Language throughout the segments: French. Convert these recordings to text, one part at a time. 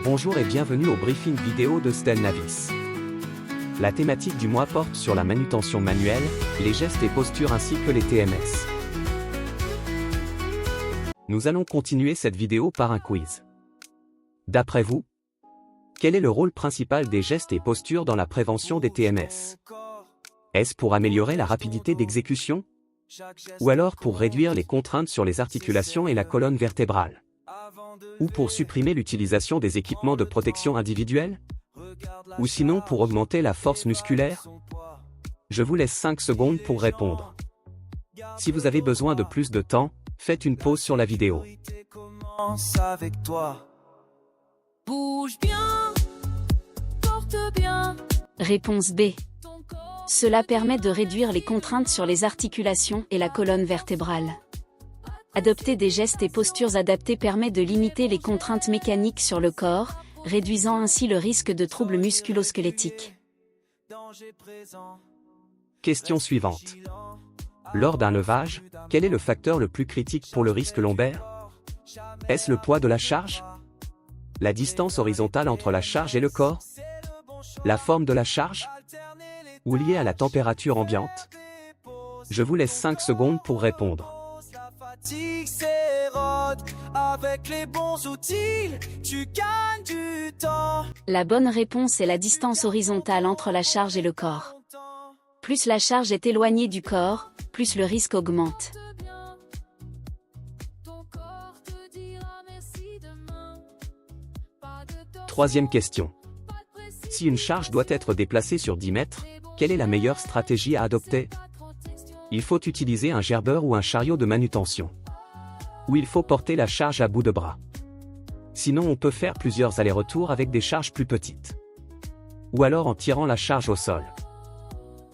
Bonjour et bienvenue au briefing vidéo de Stel Navis. La thématique du mois porte sur la manutention manuelle, les gestes et postures ainsi que les TMS. Nous allons continuer cette vidéo par un quiz. D'après vous, quel est le rôle principal des gestes et postures dans la prévention des TMS? Est-ce pour améliorer la rapidité d'exécution? Ou alors pour réduire les contraintes sur les articulations et la colonne vertébrale? Ou pour supprimer l'utilisation des équipements de protection individuelle? Ou sinon pour augmenter la force musculaire? Je vous laisse 5 secondes pour répondre. Si vous avez besoin de plus de temps, faites une pause sur la vidéo. Bouge bien, porte bien. Réponse B. Cela permet de réduire les contraintes sur les articulations et la colonne vertébrale. Adopter des gestes et postures adaptés permet de limiter les contraintes mécaniques sur le corps, réduisant ainsi le risque de troubles musculo-squelettiques. Question suivante. Lors d'un levage, quel est le facteur le plus critique pour le risque lombaire? Est-ce le poids de la charge? La distance horizontale entre la charge et le corps? La forme de la charge? Ou liée à la température ambiante? Je vous laisse 5 secondes pour répondre. Avec les bons outils, tu gagnes du temps. La bonne réponse est la distance horizontale entre la charge et le corps. Plus la charge est éloignée du corps, plus le risque augmente. Troisième question. Si une charge doit être déplacée sur 10 mètres, quelle est la meilleure stratégie à adopter? Il faut utiliser un gerbeur ou un chariot de manutention. Ou il faut porter la charge à bout de bras. Sinon on peut faire plusieurs allers-retours avec des charges plus petites. Ou alors en tirant la charge au sol.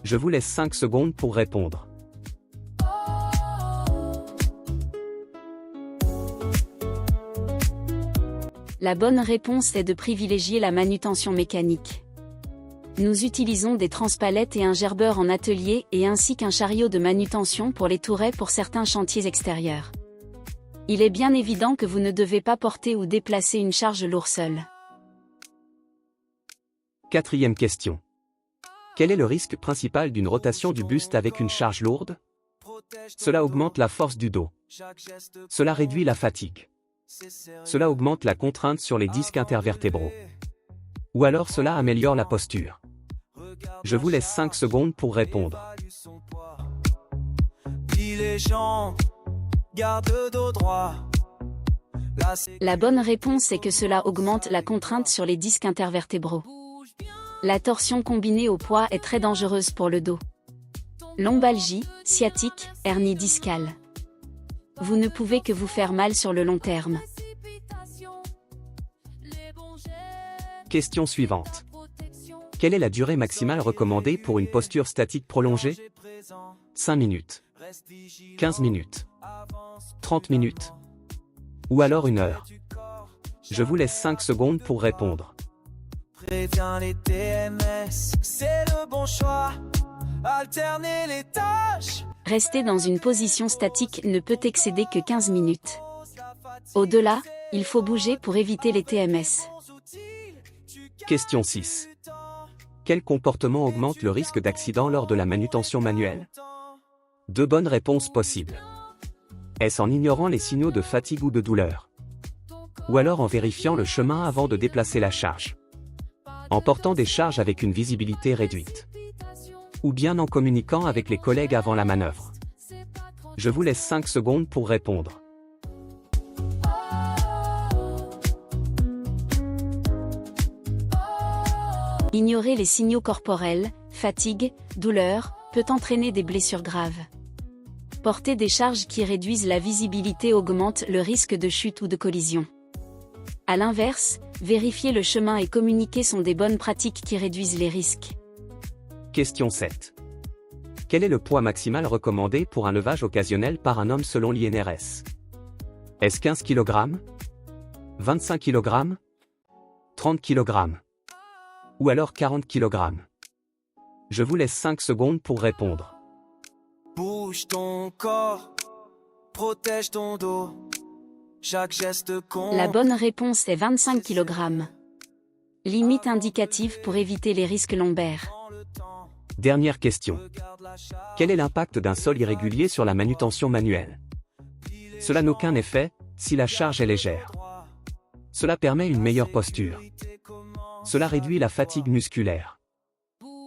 Je vous laisse 5 secondes pour répondre. La bonne réponse est de privilégier la manutention mécanique. Nous utilisons des transpalettes et un gerbeur en atelier et ainsi qu'un chariot de manutention pour les tourets pour certains chantiers extérieurs. Il est bien évident que vous ne devez pas porter ou déplacer une charge lourde seule. Quatrième question. Quel est le risque principal d'une rotation du buste avec une charge lourde? Cela augmente la force du dos. Cela réduit la fatigue. Cela augmente la contrainte sur les disques intervertébraux. Ou alors cela améliore la posture. Je vous laisse 5 secondes pour répondre. La bonne réponse est que cela augmente la contrainte sur les disques intervertébraux. La torsion combinée au poids est très dangereuse pour le dos. Lombalgie, sciatique, hernie discale. Vous ne pouvez que vous faire mal sur le long terme. Question suivante. Quelle est la durée maximale recommandée pour une posture statique prolongée? 5 minutes. 15 minutes. 30 minutes. Ou alors 1 heure. Je vous laisse 5 secondes pour répondre. Préviens les TMS, c'est le bon choix. Alterner les tâches. Rester dans une position statique ne peut excéder que 15 minutes. Au-delà, il faut bouger pour éviter les TMS. Question 6. Quel comportement augmente le risque d'accident lors de la manutention manuelle? 2 bonnes réponses possibles. Est-ce en ignorant les signaux de fatigue ou de douleur? Ou alors en vérifiant le chemin avant de déplacer la charge? En portant des charges avec une visibilité réduite? Ou bien en communiquant avec les collègues avant la manœuvre? Je vous laisse 5 secondes pour répondre. Ignorer les signaux corporels, fatigue, douleur, peut entraîner des blessures graves. Porter des charges qui réduisent la visibilité augmente le risque de chute ou de collision. A l'inverse, vérifier le chemin et communiquer sont des bonnes pratiques qui réduisent les risques. Question 7. Quel est le poids maximal recommandé pour un levage occasionnel par un homme selon l'INRS? Est-ce 15 kg? 25 kg? 30 kg? Ou alors 40 kg? Je vous laisse 5 secondes pour répondre. Bouge ton corps, protège ton dos. Chaque geste compte. La bonne réponse est 25 kg. Limite indicative pour éviter les risques lombaires. Dernière question. Quel est l'impact d'un sol irrégulier sur la manutention manuelle? Cela n'a aucun effet, si la charge est légère. Cela permet une meilleure posture. Cela réduit la fatigue musculaire.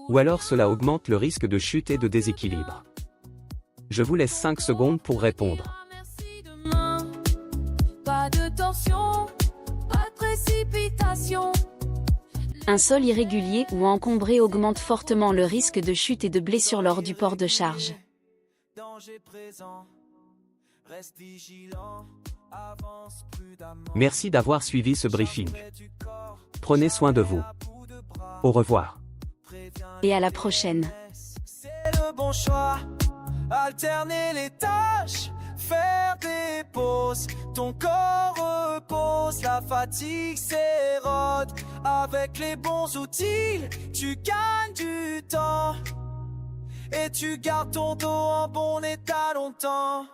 Ou alors cela augmente le risque de chute et de déséquilibre. Je vous laisse 5 secondes pour répondre. Pas de tension, pas de précipitation. Un sol irrégulier ou encombré augmente fortement le risque de chute et de blessure lors du port de charge. Danger présent, reste vigilant, avance prudemment. Merci d'avoir suivi ce briefing. Prenez soin de vous. Au revoir. Et à la prochaine. C'est le bon choix, alterner les tâches, faire des pauses, ton corps repose, la fatigue s'érode. Avec les bons outils, tu gagnes du temps et tu gardes ton dos en bon état longtemps.